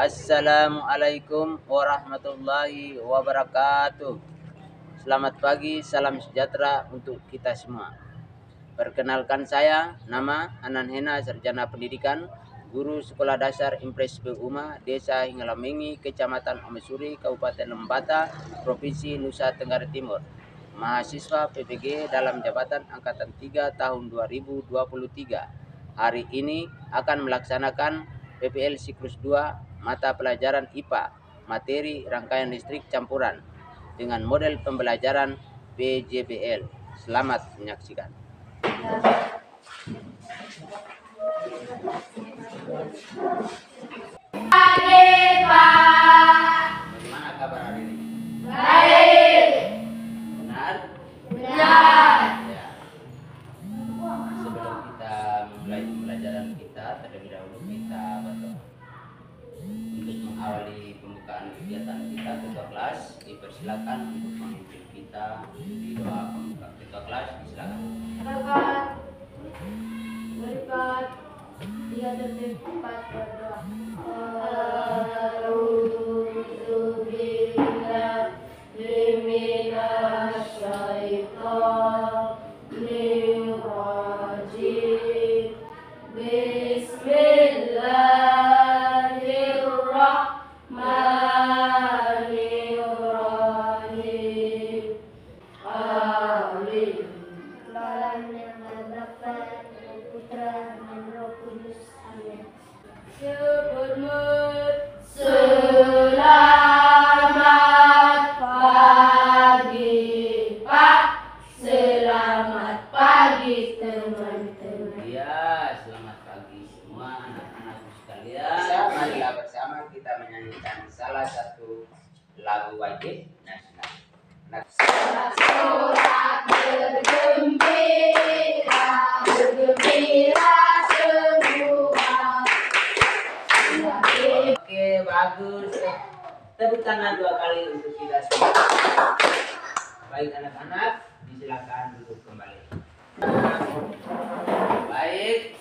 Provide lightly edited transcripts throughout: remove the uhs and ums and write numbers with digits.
Assalamualaikum warahmatullahi wabarakatuh. Selamat pagi, salam sejahtera untuk kita semua. Perkenalkan saya, nama Anan Hena, Sarjana Pendidikan, Guru Sekolah Dasar Impres Uma, Desa Hingalamengi, Kecamatan Omesuri, Kabupaten Lembata, Provinsi Nusa Tenggara Timur. Mahasiswa PPG dalam jabatan Angkatan 3 tahun 2023. Hari ini akan melaksanakan PPL siklus 2 mata pelajaran IPA, materi rangkaian listrik campuran dengan model pembelajaran PJBL. Selamat menyaksikan. Bagaimana kabar hari ini? Baik. Benar? Benar. Ya. Sebelum kita memulai pembelajaran kita, terlebih dahulu kita berdoa. Untuk mengawali pembukaan kegiatan kita, ketua kelas dipersilakan untuk memimpin kita di doa pembuka. Ketua kelas disilakan. Berkat 3 detik 4 berdoa. Bismillahirrahmanirrahim. Amin. Dalam nama Bapa dan Putra dan Roh Kudus. Amin. Selamat pagi, Pak. Selamat pagi, teman-teman. Ya, selamat pagi semua anak-anakku sekalian. Marilah bersama kita menyanyikan salah satu lagu wajib nasional. Sorak bergembira, bergembira semua. Oke, bagus. Tepuk tangan 2 kali untuk kita semua. Baik anak-anak, disilakan duduk kembali. Baik.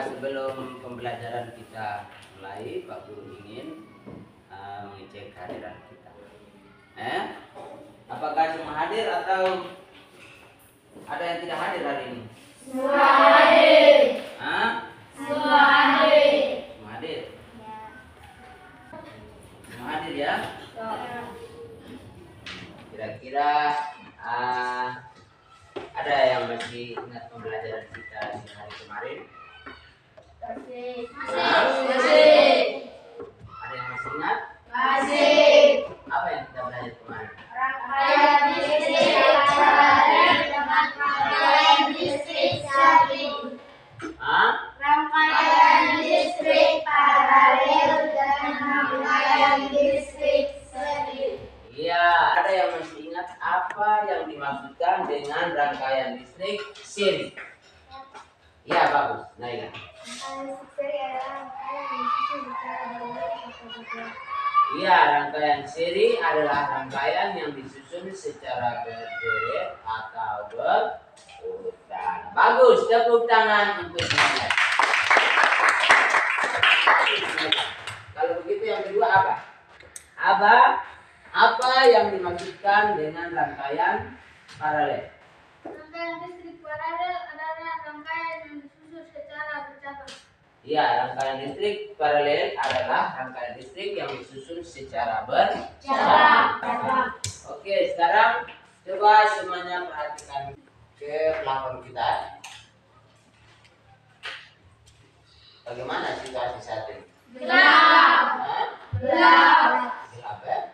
Sebelum pembelajaran kita mulai, Pak Guru ingin mengecek kehadiran kita. Apakah semua hadir atau ada yang tidak hadir hari ini? Semua hadir. Semua hadir. Semua hadir ya. Kira-kira ada yang masih ingat pembelajaran kita di hari kemarin? Masih. Ada yang masih ingat? Masih. Apa yang kita belajar kemarin? Rangkaian listrik paralel dengan rangkaian listrik seri. Rangkaian listrik paralel dan rangkaian listrik seri. Iya, ada yang masih ingat apa yang dimaksudkan dengan rangkaian listrik seri? Iya, bagus. Naila. Rangkaian listrik seri adalah rangkaian yang disusun secara berurut. Iya, rangkaian seri adalah rangkaian yang disusun secara berderet atau berurutan. Bagus, tepuk tangan untuk semuanya. Kalau begitu yang kedua apa? Apa yang dimaksudkan dengan rangkaian paralel? Rangkaian listrik paralel adalah rangkaian yang disusun secara bercabang. Ya, rangkaian listrik paralel adalah rangkaian listrik yang disusun secara bercabang. Oke, sekarang coba semuanya perhatikan ke plafon kita. Bagaimana situasi saat ini? Gelap. Gelap. Gelap ya?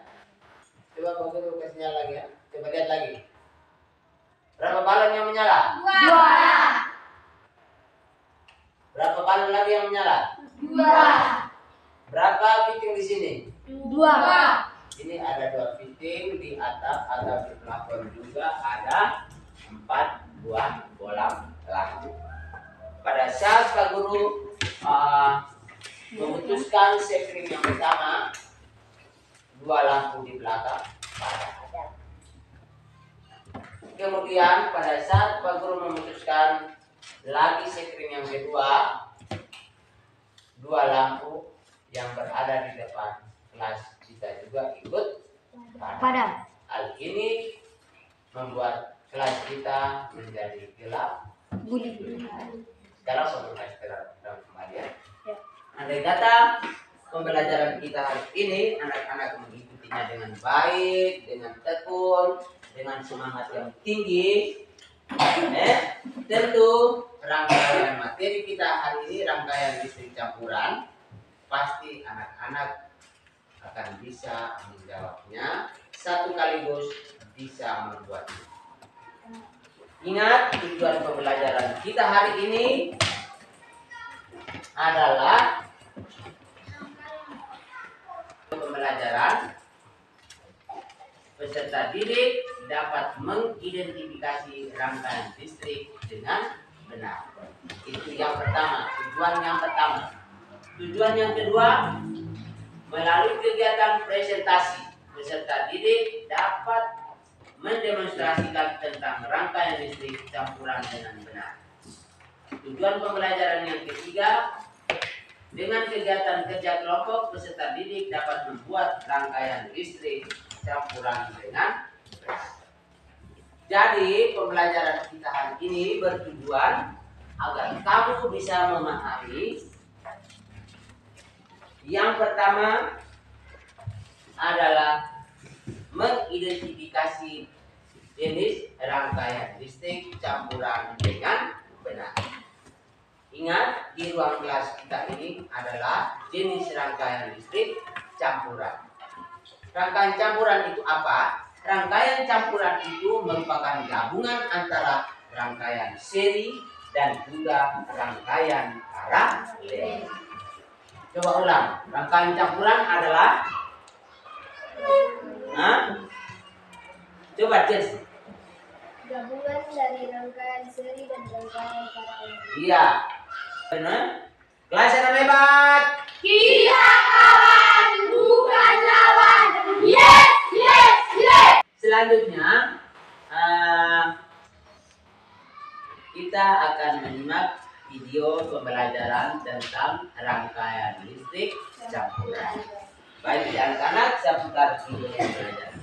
Coba Pak Guru kasih nyala lagi ya. Coba lihat lagi. Berapa balon yang menyala? 2. Berapa balon lagi yang menyala? 2. Berapa fitting di sini? 2. Ini ada 2 fitting di atap atau di plafon juga ada 4 buah bolam lampu. Pada saat Pak Guru memutuskan sekring yang pertama, 2 lampu di belakang padam. Kemudian pada saat Pak Guru memutuskan lagi sekring yang kedua, 2 lampu yang berada di depan kelas kita juga ikut Padam. Hal ini membuat kelas kita menjadi gelap. Sekarang mulai dalam kembalian. Andai kata pembelajaran kita hari ini anak-anak mengikutinya dengan baik, dengan tekun, dengan semangat yang tinggi, tentu rangkaian materi kita hari ini, rangkaian listrik campuran, pasti anak-anak akan bisa menjawabnya sekaligus bisa membuatnya. Ingat, tujuan pembelajaran kita hari ini adalah pembelajaran peserta didik dapat mengidentifikasi rangkaian listrik dengan benar. Itu yang pertama, tujuan yang pertama. Tujuan yang kedua, melalui kegiatan presentasi, peserta didik dapat mendemonstrasikan tentang rangkaian listrik campuran dengan benar. Tujuan pembelajaran yang ketiga, dengan kegiatan kerja kelompok, peserta didik dapat membuat rangkaian listrik campuran dengan benar. Jadi pembelajaran kita hari ini bertujuan agar kamu bisa memahami. Yang pertama adalah mengidentifikasi jenis rangkaian listrik campuran dengan benar. Ingat, di ruang kelas kita ini adalah jenis rangkaian listrik campuran. Rangkaian campuran itu apa? Rangkaian campuran itu merupakan gabungan antara rangkaian seri dan juga rangkaian paralel. Coba ulang, rangkaian campuran adalah coba Jess. Gabungan dari rangkaian seri dan rangkaian paralel. Iya. Benar? Kelas yang hebat. Kita kawan, bukan lawan. Yes, yes, yes. Selanjutnya kita akan menyimak video pembelajaran tentang rangkaian listrik campuran. Baik anak-anak, saya putar video pembelajaran.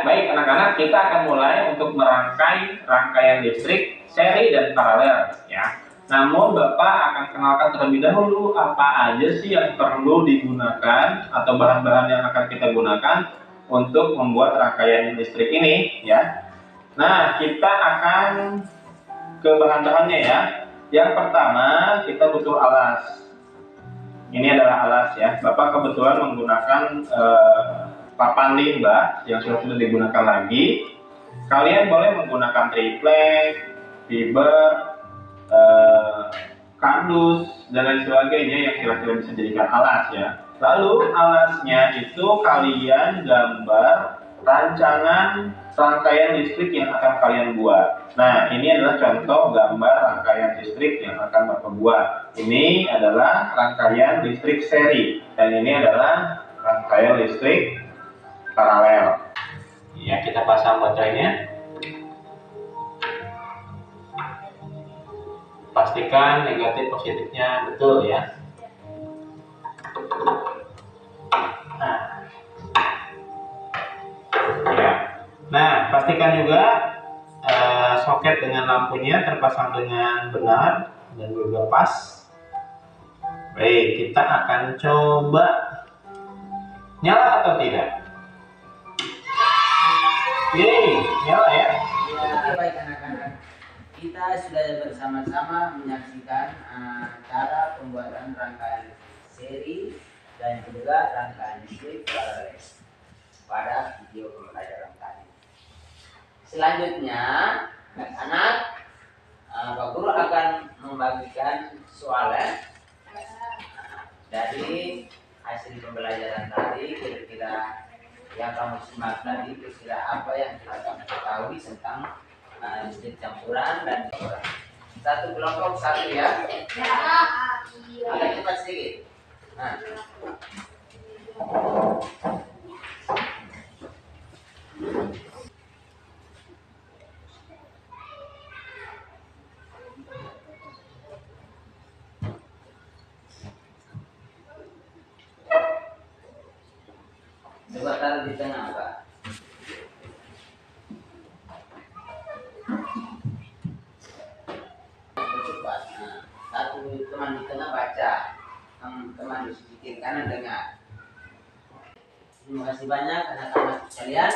Baik anak-anak, kita akan mulai untuk merangkai rangkaian listrik seri dan paralel ya. Namun Bapak akan kenalkan terlebih dahulu apa aja sih yang perlu digunakan atau bahan-bahan yang akan kita gunakan untuk membuat rangkaian listrik ini ya. Nah, kita akan ke bahan-bahannya ya. Yang pertama kita butuh alas. Ini adalah alas ya. Bapak kebetulan menggunakan papan limbah yang sudah tidak digunakan lagi. Kalian boleh menggunakan triplek, fiber, kardus dan lain sebagainya yang kira-kira bisa dijadikan alas ya. Lalu alasnya itu kalian gambar rancangan rangkaian listrik yang akan kalian buat. Nah, ini adalah contoh gambar rangkaian listrik yang akan Bapak buat. Ini adalah rangkaian listrik seri dan ini adalah rangkaian listrik paralel. Ya, kita pasang baterainya. Pastikan negatif positifnya betul ya. Nah, pastikan juga soket dengan lampunya terpasang dengan benar dan juga pas. Baik, kita akan coba nyala atau tidak. Yeay, nyala ya. Ya, baik anak-anak. Kita sudah bersama-sama menyaksikan cara pembuatan rangkaian seri dan juga rangkaian listrik paralel pada video pembelajaran tadi. Selanjutnya, anak-anak, Pak Guru akan membagikan soalnya dari hasil pembelajaran tadi. Kira-kira yang kamu simak tadi, kira-kira apa yang kamu ketahui tentang listrik campuran dan campuran. Satu kelompok satu ya. Agak cepat sedikit. Nah. lembar di tengah, Pak. Cepat. Nah, satu teman di tengah baca, teman di sisi kiri kanan dengar. Terima kasih banyak anak-anak sekalian.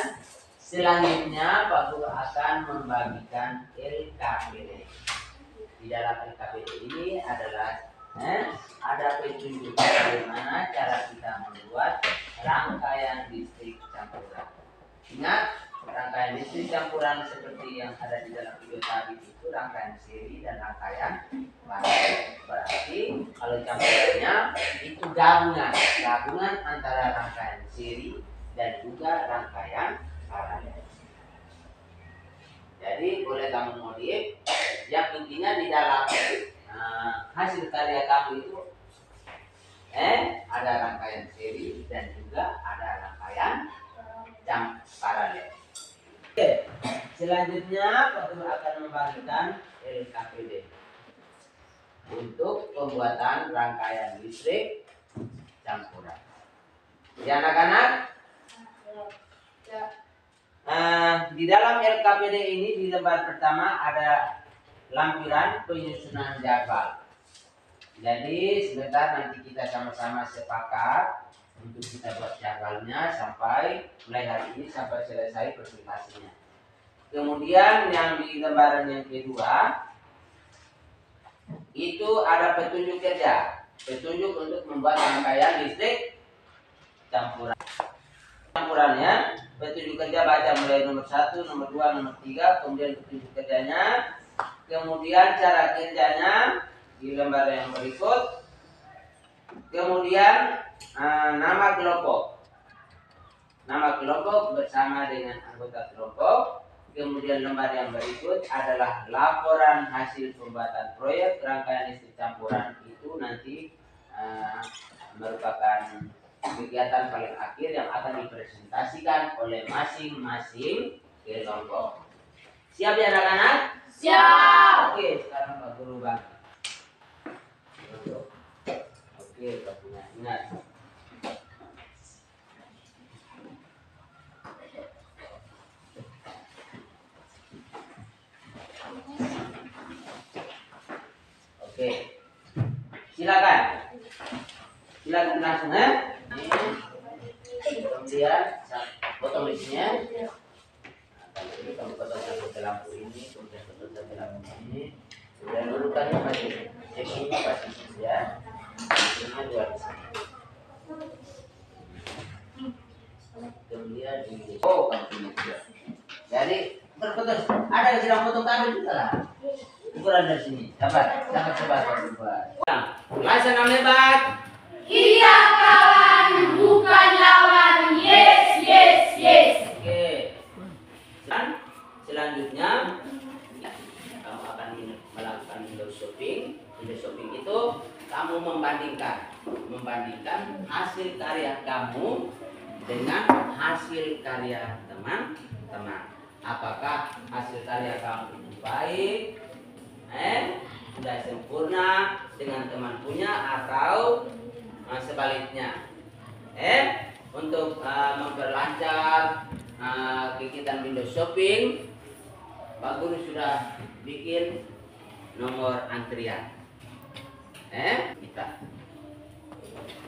Selanjutnya Pak Guru akan membagikan LKPD. Di dalam LKPD ini adalah ada petunjuk bagaimana cara kita membuat rangkaian listrik campuran. Ingat, rangkaian listrik campuran seperti yang ada di dalam video tadi itu rangkaian seri dan rangkaian paralel. Berarti kalau campurannya itu gabungan antara rangkaian seri dan juga rangkaian paralel. Jadi boleh kamu modif, yang intinya di dalam hasil karya kamu itu ada rangkaian seri dan juga ada rangkaian paralel. Oke, selanjutnya Pak Guru akan membagikan LKPD untuk pembuatan rangkaian listrik campuran. Ya anak-anak? Di dalam LKPD ini di lembar pertama ada lampiran penyusunan jadwal. Jadi sebentar nanti kita sama-sama sepakat untuk kita buat jadwalnya sampai mulai hari ini sampai selesai presentasinya. Kemudian yang di lembaran yang kedua itu ada petunjuk kerja, petunjuk untuk membuat rangkaian listrik campurannya. Petunjuk kerja baca mulai nomor 1, nomor 2, nomor 3, kemudian petunjuk kerjanya, kemudian cara kerjanya di lembar yang berikut, kemudian nama kelompok bersama dengan anggota kelompok, kemudian lembar yang berikut adalah laporan hasil pembuatan proyek rangkaian listrik campuran. Itu nanti merupakan kegiatan paling akhir yang akan dipresentasikan oleh masing-masing kelompok. Siap ya anak-anak? Siap. Oke, sekarang Pak Guru bang. Oke, Pak Guru ingat. Oke, silakan langsung ya. Kemudian potong listnya. Ini kamu potong sampai lampu ini, kemudian potong sampai lampu ini. Dan urutannya masih ini pasti ya. Ini dua di sini. Kemudian ini. Oh, kamu ini juga. Jadi terputus. Ada yang sedang potong kabel juga lah. Ukuran dari sini. Dapat sebat. Laksana lebat. Kita kawan, bukan lawan. Yes, yes, yes. Oke. Dan selanjutnya kamu akan melakukan window shopping. Window shopping itu kamu membandingkan hasil karya kamu dengan hasil karya teman-teman. Apakah hasil karya kamu itu baik, sudah sempurna dengan teman punya atau sebaliknya. Untuk memperlancar kegiatan window shopping, Pak Guru sudah bikin nomor antrian. Kita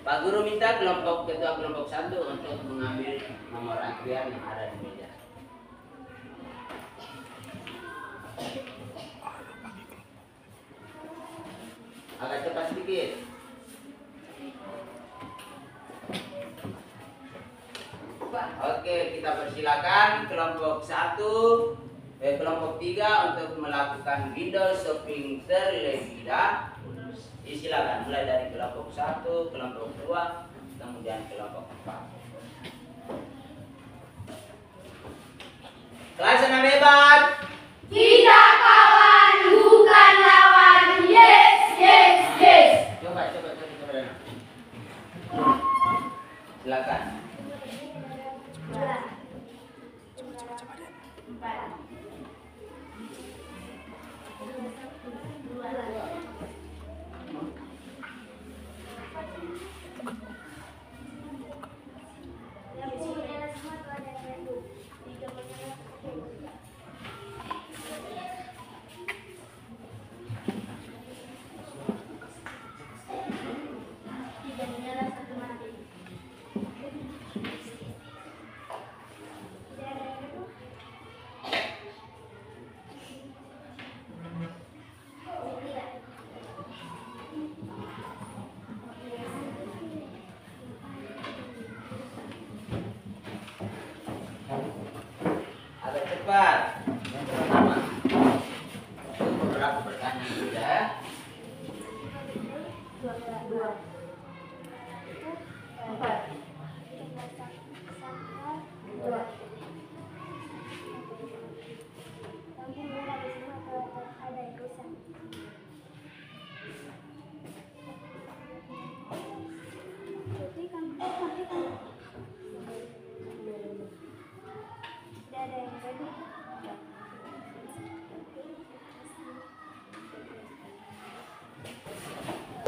Pak Guru minta ketua kelompok 1 untuk mengambil nomor antrian yang ada di meja. Agak cepat sedikit. Oke, kita persilakan kelompok 1, kelompok 3 untuk melakukan window shopping terlebih dahulu. Silakan mulai dari kelompok 1, kelompok 2, kemudian kelompok 4. Kelas 6 hebat. Kita kawan, bukan lawan. Yes, yes, yes. Coba. Silakan. aku bertanya sudah.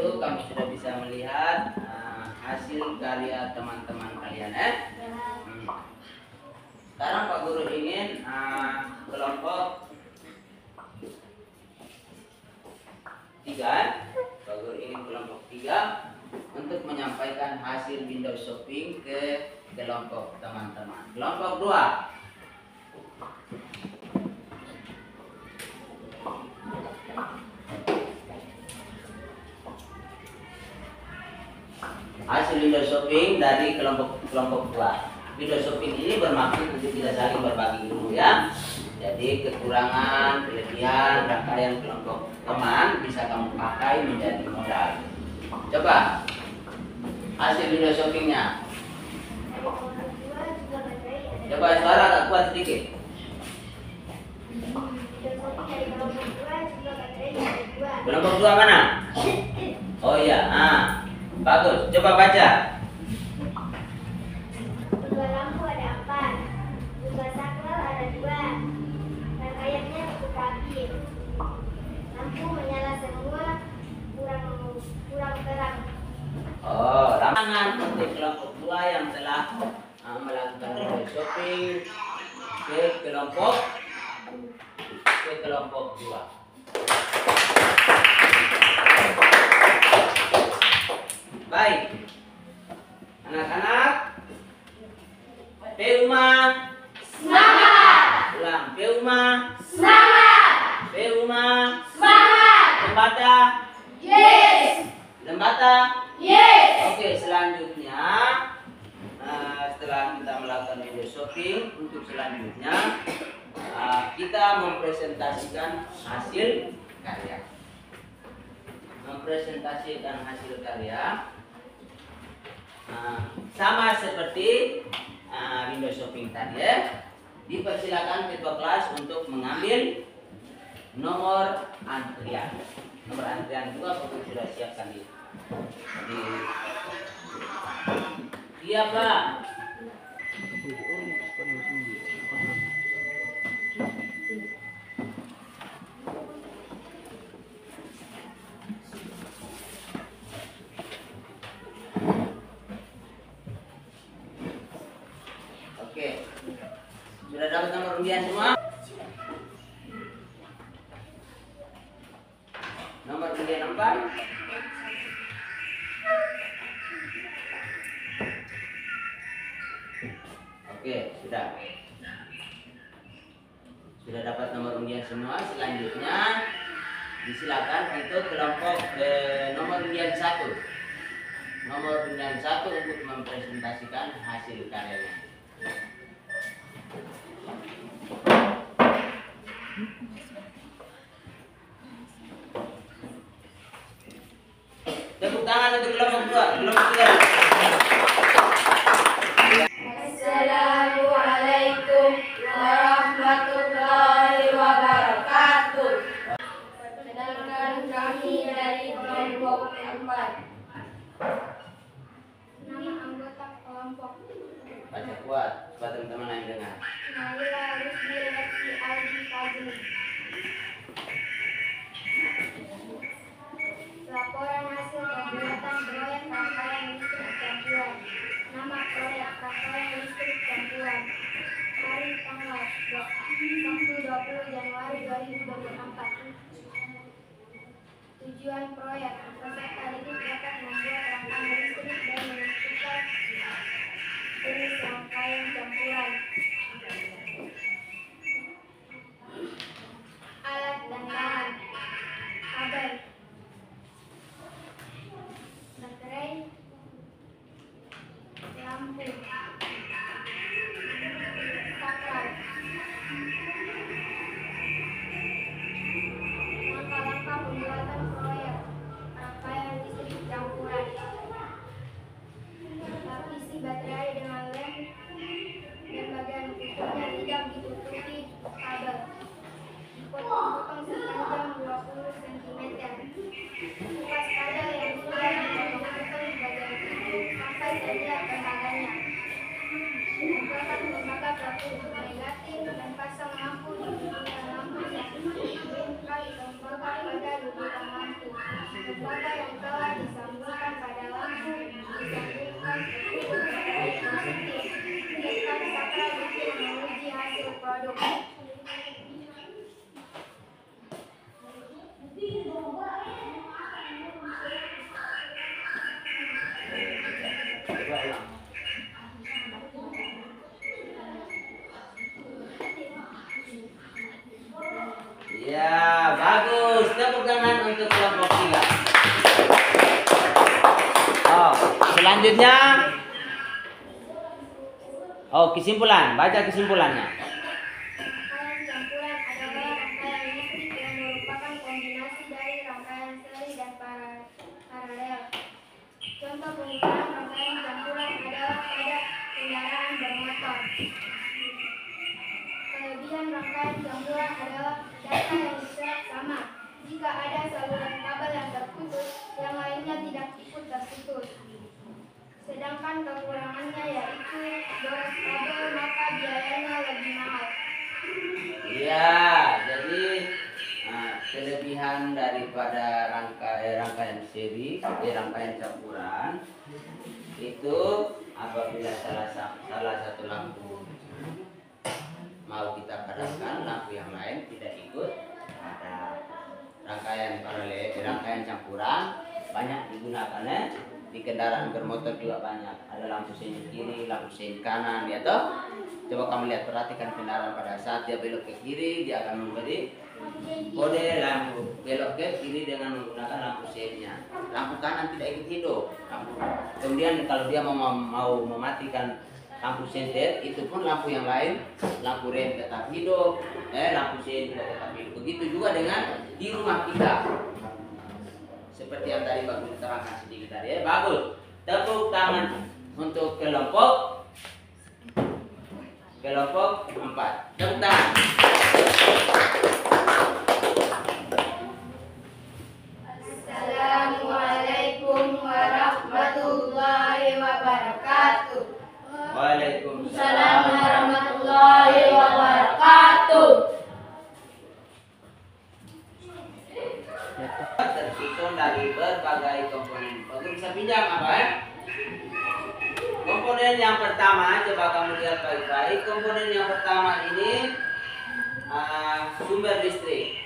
Itu kamu sudah bisa melihat hasil karya teman-teman kalian Sekarang Pak Guru ingin kelompok 3, Pak Guru ingin kelompok 3 untuk menyampaikan hasil window shopping ke kelompok teman-teman. Kelompok 2. Hasil window shopping dari kelompok 2. Window shopping ini bermaksud untuk kita saling berbagi dulu ya. Jadi kekurangan, kelebihan, rangkaian kelompok teman bisa kamu pakai menjadi modal. Coba hasil window shoppingnya. Coba suara agak kuat sedikit. Kelompok 2 mana? Oh iya, bagus. Coba baca. Dua lampu ada 4, dua saklar ada 2, rangkaiannya cukup rapi. Lampu menyala semua, kurang terang. Oh, tangan untuk kelompok 2 yang telah melakukan window shopping ke kelompok 2. Baik, anak-anak, Peuma Semangat! ulang, Peuma Semangat! Peuma Semangat! Lembata Yes! Lembata. Yes! Oke, selanjutnya setelah kita melakukan video shopping, untuk selanjutnya kita mempresentasikan hasil karya. Sama seperti window shopping tadi ya. Dipersilakan ketua kelas untuk mengambil nomor antrian. Nomor antrian juga Bapak sudah siapkan di iya Pak. Oke, sudah dapat nomor undian semua? Nomor undian 4. Oke, sudah dapat nomor undian semua. Selanjutnya disilakan untuk kelompok nomor undian 1. Nomor undian 1 untuk mempresentasikan hasil karyanya. Tepuk tangan untuk kelompok 2, kelompok 3. Assalamualaikum warahmatullahi wabarakatuh. Perkenalkan kami dari kelompok 4. Nama anggota kelompok. Baca kuat supaya teman-teman lain dengar. Naila Rusdi Lexi Aldi Fazli. Laporan hasil pembuatan proyek rangkaian listrik campuran. Nama proyek rangkaian listrik campuran. Hari tanggal 20 Januari 2024. Tujuan proyek peserta didik dapat membuat rangkaian listrik dan menentukan jenis rangkaian campuran. Alat dan bahan. Kabel, baterai, lampu, saklar, rangka satu negatif dan pasang lampu di lubang lampu yang diinginkan tembaga pada lubang lampu. Tembaga yang telah disambungkan pada lampu disambungkan ke kutub positif. Tekan saklar untuk menguji hasil produk. Ya, bagus. Tepuk tangan untuk kelompok 3. Oh, selanjutnya. Oh, kesimpulan. Baca kesimpulannya. Rangkaian campuran adalah rangkaian listrik yang merupakan kombinasi dari rangkaian seri dan paralel. Contoh penggunaan rangkaian campuran adalah pada kendaraan bermotor. Kelebihan rangkaian campuran adalah data yang diserap sama. Jika ada saluran kabel yang terputus, yang lainnya tidak ikut terputus. Sedangkan kekurangannya yaitu boros kabel, maka biayanya lebih mahal. Ya, jadi kelebihan daripada rangkaian seri, rangkaian campuran itu apabila salah satu lampu mau kita padamkan, lampu yang lain tidak ikut. Ada rangkaian paralel, rangkaian campuran banyak digunakannya di kendaraan bermotor juga banyak. Ada lampu sein kiri, lampu sein kanan, ya toh. Coba kamu lihat, perhatikan kendaraan pada saat dia belok ke kiri, dia akan memberi kode lampu belok ke kiri dengan menggunakan lampu seinnya. Lampu kanan tidak ikut hidup. Kemudian kalau dia mau mematikan lampu senter, itu pun lampu yang lain, lampu rem tetap hidup, lampu sein juga tetap hidup. Begitu juga dengan di rumah kita. Seperti yang tadi bagus diterangkan sedikit tadi, ya. Bagus. Tepuk tangan untuk kelompok 4. Tepuk tangan. Assalamualaikum warahmatullahi wabarakatuh. Waalaikumsalam warahmatullahi wabarakatuh. Tersusun dari berbagai komponen. Kamu bisa pinjam apa ya? Komponen yang pertama, coba kamu lihat baik-baik. Komponen yang pertama ini sumber listrik.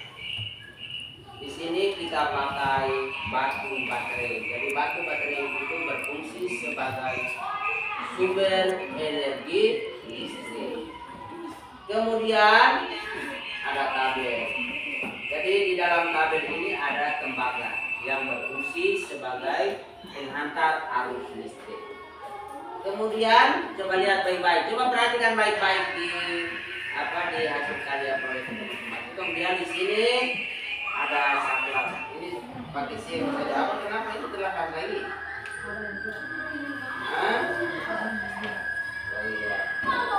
Di sini kita pakai batu baterai. Jadi batu baterai itu berfungsi sebagai sumber energi listrik. Kemudian ada kabel. Jadi di dalam kabel ini ada tembaga yang berfungsi sebagai penghantar arus listrik. Kemudian coba lihat baik-baik, coba perhatikan baik-baik di hasil karya proyek teman-teman. Kemudian di sini ada saklar. Ini pakai sim saja. Kenapa itu terlalu lagi?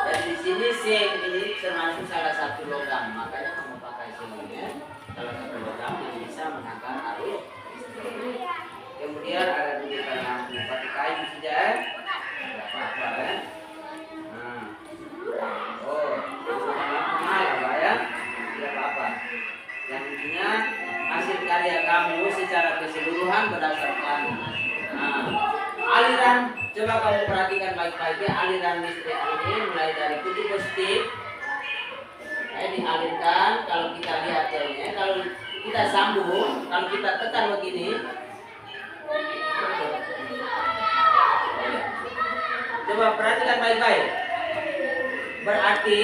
Dan di sini sim ini termasuk salah satu logam, makanya kamu pakai sim ini. Salah satu logam yang bisa menghantar arus listrik. Kemudian ada dudukan lampu pakai kayu saja. Tidak apa-apa ya. Dudukan lampu mahal Pak ya. Tidak apa-apa. Yang intinya hasil karya kamu secara keseluruhan berdasarkan aliran. Coba kamu perhatikan baik-baik ya, aliran listrik ini mulai dari kutub positif dialirkan. Kalau kita lihat ya, kalau kita sambung, kalau kita tekan begini, coba perhatikan baik-baik. Berarti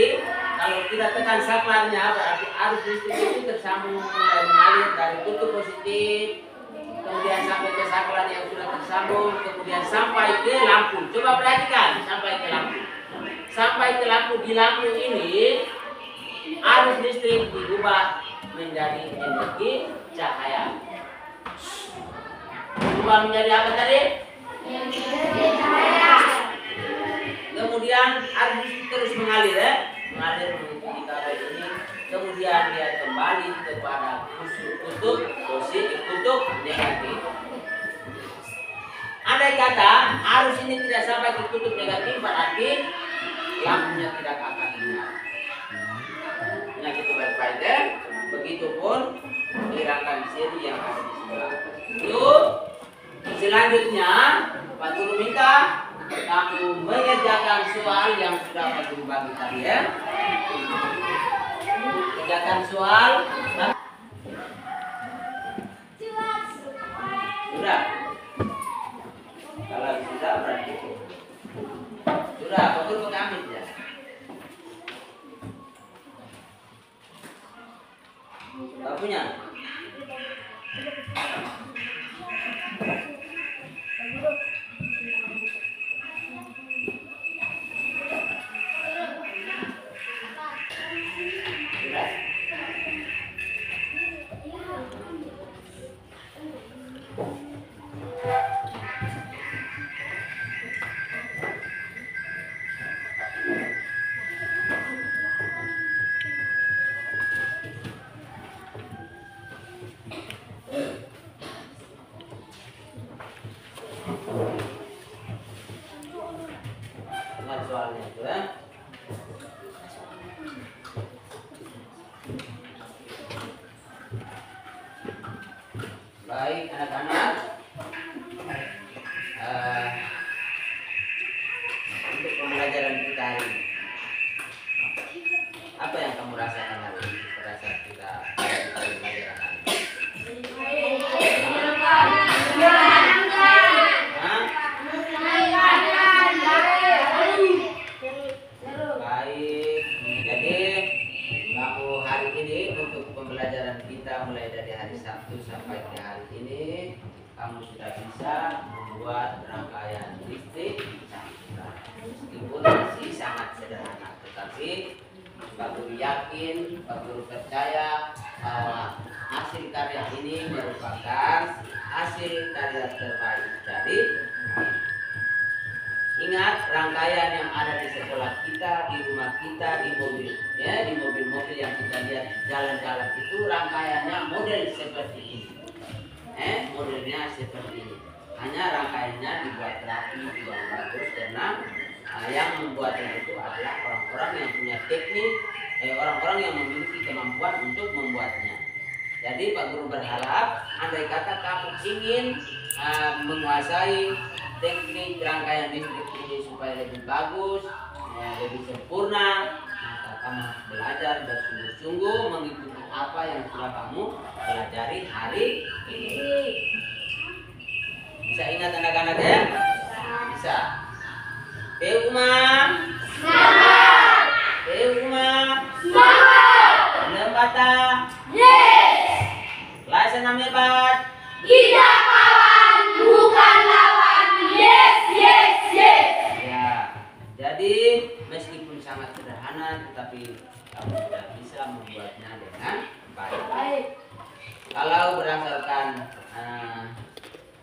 kalau kita tekan saklarnya, berarti arus listrik itu tersambung mulai mengalir dari kutub positif, kemudian sampai ke saklar yang sudah tersambung, kemudian sampai ke lampu. Coba perhatikan, sampai ke lampu. Sampai ke lampu, di lampu ini arus listrik diubah menjadi energi cahaya. Berubah menjadi apa tadi? Energi cahaya. Kemudian arus listrik terus mengalir ya, mengalir mengikuti kabel ini. Kemudian dia kembali kepada kutub positif, kutub negatif. Andai kata arus ini tidak sampai ke kutub negatif, berarti lampunya tidak akan menyala. Penyakit baik-baik ya. Begitupun di rangkaian seri yang ada di sebelah. Lalu selanjutnya Pak Guru minta kamu mengerjakan soal yang sudah Pak Guru bagi tadi ya. Kerjakan soal. Sudah. Kalau sudah berarti sudah. Pak Guru pakai amit ya. Gak punya? Ingat soalnya itu ya. Baik anak-anak, untuk pembelajaran kita hari ini, apa yang kamu rasakan hari ini pada saat kita pembelajaran hari ini? Baik, jadi kamu hari ini untuk pembelajaran kita mulai dari hari Sabtu sampai ke hari ini, kamu sudah bisa membuat rangkaian listrik campuran. Meskipun masih sangat sederhana, tetapi Pak Guru yakin, Pak Guru percaya hasil karya ini merupakan hasil karya terbaik. Jadi ingat rangkaian yang ada di sekolah kita, di rumah kita, di mobil, ya, di mobil-mobil yang kita lihat jalan-jalan itu rangkaiannya model seperti ini. Modelnya seperti ini. Hanya rangkaiannya dibuat rapi, dibuat bagus karena yang membuatnya itu adalah orang-orang yang punya teknik, orang-orang yang memiliki kemampuan untuk membuatnya. Jadi Pak Guru berharap, andai kata kamu ingin menguasai teknik rangkaian listrik ini supaya lebih bagus, lebih sempurna, maka kamu harus belajar bersungguh-sungguh mengikuti apa yang sudah kamu pelajari hari ini. Bisa ingat anak-anak ya? Bisa. Umam. Semangat. Umam. Semangat. Lembata. Yes. Laisa namebat. Kita kawan bukan lawan. Yes, yes, yes. Ya. Jadi meskipun sangat sederhana, tetapi kamu sudah bisa membuatnya dengan baik. Kalau berdasarkan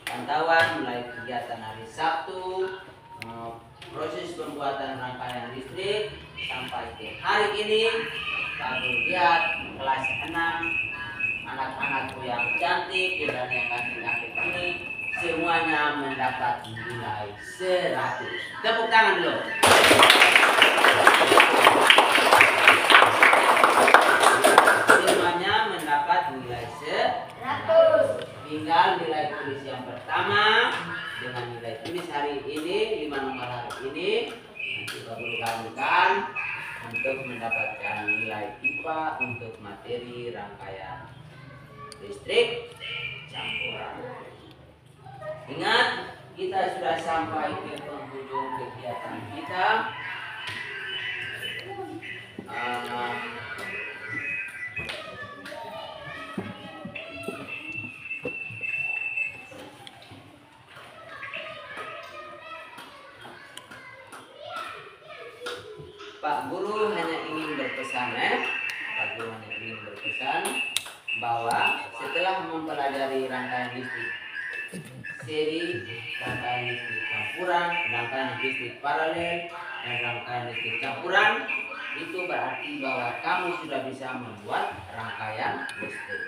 pantauan mulai kegiatan hari Sabtu, proses pembuatan rangkaian listrik sampai ke hari ini, kamu lihat kelas 6 anak-anakku yang cantik dan yang cantik ini semuanya mendapat nilai 100. Tepuk tangan dulu. Semuanya mendapat nilai 100. Tinggal nilai tulis yang pertama dengan nilai tulis hari ini, 5 nomor hari ini nanti Pak Guru gabungkan untuk mendapatkan nilai IPA untuk materi rangkaian listrik campuran. Ingat, kita sudah sampai ke penghujung kegiatan kita. Pak Guru hanya ingin berpesan, Pak Guru hanya ingin berpesan bahwa setelah mempelajari rangkaian listrik seri, rangkaian listrik campuran, rangkaian listrik paralel, dan rangkaian listrik campuran, itu berarti bahwa kamu sudah bisa membuat rangkaian listrik.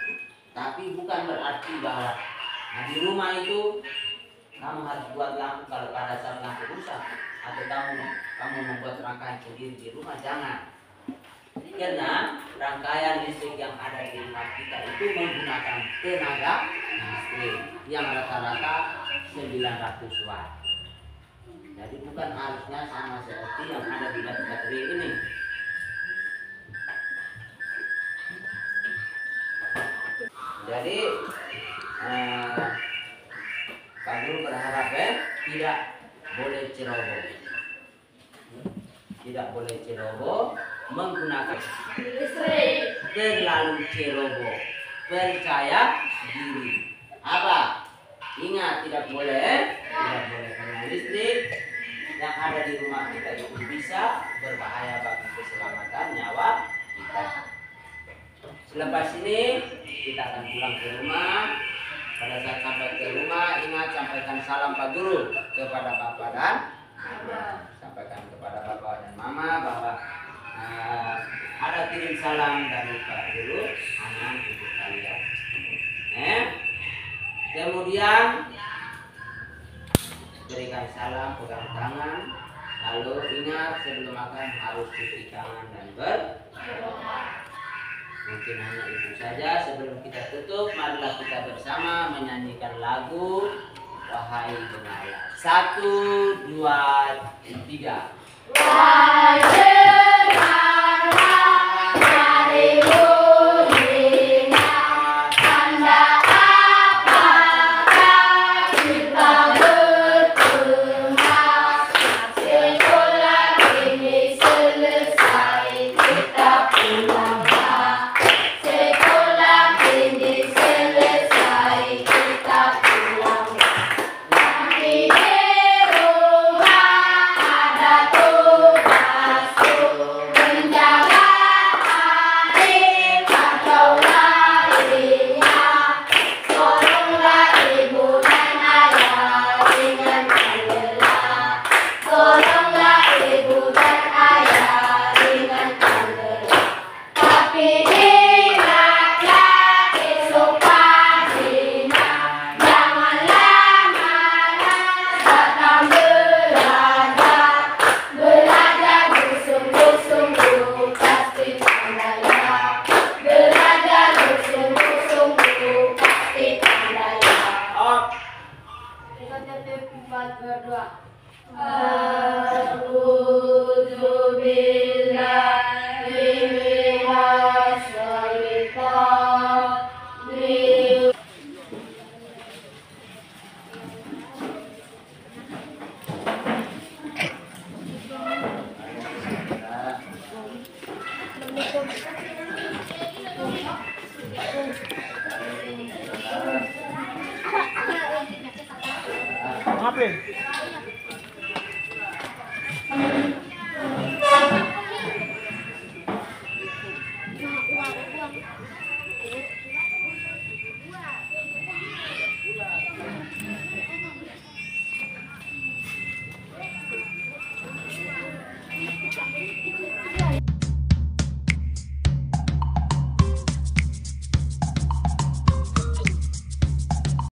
Tapi bukan berarti bahwa di rumah itu kamu harus buat lampu kalau pada saat lampu rusak. atau kamu membuat rangkaian sendiri di rumah, jangan. Karena rangkaian listrik yang ada di rumah kita itu menggunakan tenaga listrik yang rata-rata 900 watt. Jadi bukan harusnya sama seperti yang ada di baterai ini. Jadi Pak Guru berharap tidak boleh ceroboh. Tidak boleh ceroboh menggunakan listrik. Terlalu ceroboh, percaya diri. Apa? Ingat, tidak boleh karena listrik yang ada di rumah kita itu bisa berbahaya bagi keselamatan nyawa kita. Selepas ini kita akan pulang ke rumah. Pada saat sampai ke rumah, ingat sampaikan salam Pak Guru kepada Bapak dan Mama. Sampaikan kepada Bapak dan Mama bahwa ada kirim salam dari Pak Guru, anak ibu kalian. Kemudian berikan salam, pegang tangan. Lalu ingat sebelum makan harus cuci tangan dan berdoa. Mungkin hanya itu saja. Sebelum kita tutup, marilah kita bersama menyanyikan lagu Wahai Dengarlah. 1, 2, 3. Wahai dengarlah dari bunyinya tanda apakah kita bertengkar. Sekolah ini selesai kita pulanglah. Sekolah ini selesai kita pulanglah. Nanti di rumah ada tugasku menjaga adik atau lainnya. Tolonglah ibu dan ayah ringankan lelah. Tolonglah ibu dan ayah ringankan lelah. Tapi ingatlah esok paginya, janganlah malas datang belajar. Belajar bersungguh-sungguh pasti pandainya. Belajar bersungguh-sungguh pasti pandainya. Kita tetap berdoa. A'udzu billahi minasy syaithanir. Ngapain?